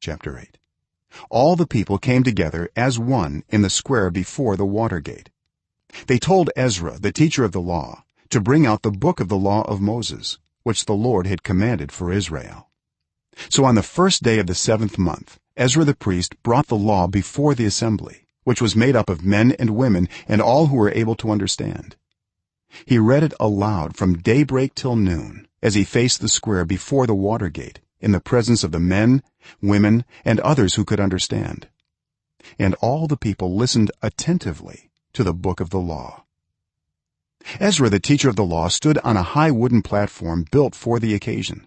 chapter 8. All the people came together as one in the square before the water gate. They told Ezra, the teacher of the law, to bring out the book of the law of Moses, which the Lord had commanded for Israel. So on the first day of the 7th month, Ezra the priest brought the law before the assembly, which was made up of men and women and all who were able to understand. He read it aloud from daybreak till noon, as he faced the square before the water gate, in the presence of the men, women, and others who could understand. And all the people listened attentively to the book of the law. Ezra the teacher of the law stood on a high wooden platform built for the occasion.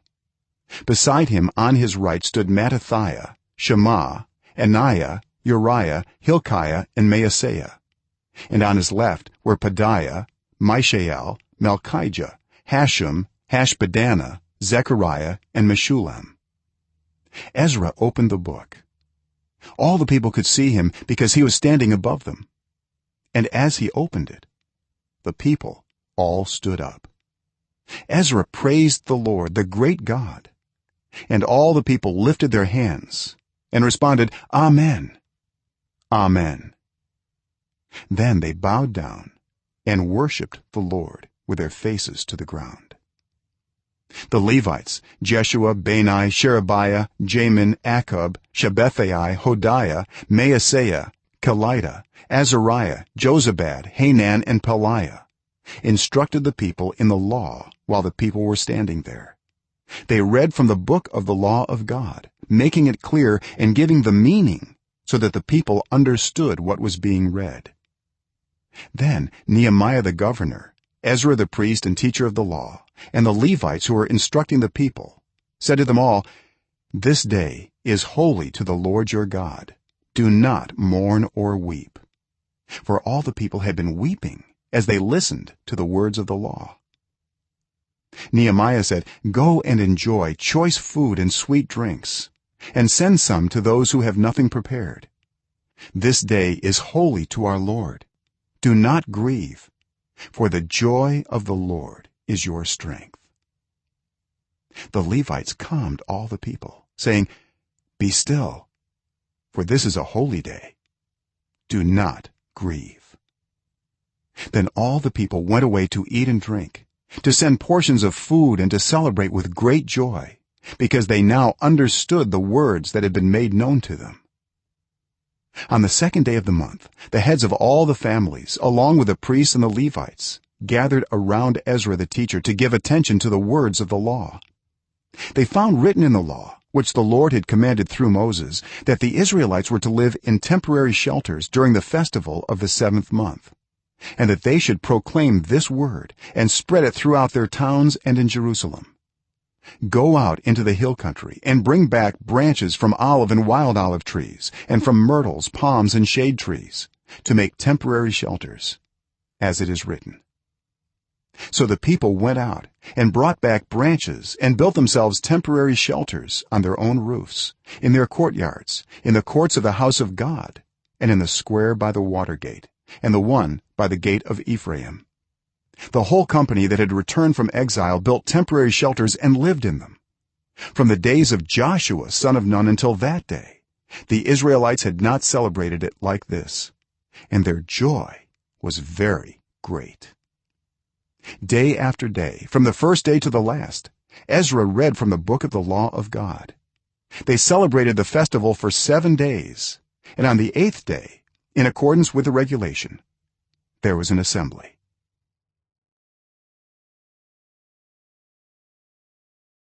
Beside him on his right stood Mattithiah, Shema, Anaiah, Uriah, Hilkiah and Maaseiah, and on his left were Pedaiah, Mishael, Malkijah, Hashum, Hashbaddanah, Zechariah and Meshullam. Ezra opened the book. All the people could see him because he was standing above them, and as he opened it, the people all stood up. Ezra praised the Lord, the great God, and all the people lifted their hands and responded, Amen, Amen. Then they bowed down and worshipped the Lord with their faces to the ground. The Levites, Jeshua, Bani, Sherebiah, Jamin, Akkub, Shabbethai, Hodiah, Maaseiah, Kelita, Azariah, Jozabad, Hanan and Pedaiah, instructed the people in the law while the people were standing there. They read from the book of the law of God, making it clear and giving the meaning so that the people understood what was being read. Then Nehemiah the governor, Ezra the priest and teacher of the law, and the Levites who were instructing the people said to them all, "This day is holy to the Lord your God. Do not mourn or weep." For all the people had been weeping as they listened to the words of the law. Nehemiah said, "Go and enjoy choice food and sweet drinks, and send some to those who have nothing prepared. This day is holy to our Lord. Do not grieve, for the joy of the Lord is your strength." The Levites calmed all the people, saying, "Be still, for this is a holy day. Do not grieve." Then all the people went away to eat and drink, to send portions of food and to celebrate with great joy, because they now understood the words that had been made known to them. On the second day of the month, the heads of all the families, along with the priests and the Levites, gathered around Ezra the teacher to give attention to the words of the law. They found written in the law, which the Lord had commanded through Moses, that the Israelites were to live in temporary shelters during the festival of the 7th month, and that they should proclaim this word and spread it throughout their towns and in Jerusalem. "Go out into the hill country and bring back branches from olive and wild olive trees and from myrtles, palms and shade trees to make temporary shelters, as it is written." So the people went out and brought back branches and built themselves temporary shelters on their own roofs, in their courtyards, in the courts of the house of God, and in the square by the water gate, and the one by the gate of Ephraim. The whole company that had returned from exile built temporary shelters and lived in them. From the days of Joshua son of Nun until that day, the Israelites had not celebrated it like this, and their joy was very great. Day after day, from the first day to the last, Ezra read from the book of the law of God. They celebrated the festival for 7 days, and on the 8th day, in accordance with the regulation, there was an assembly.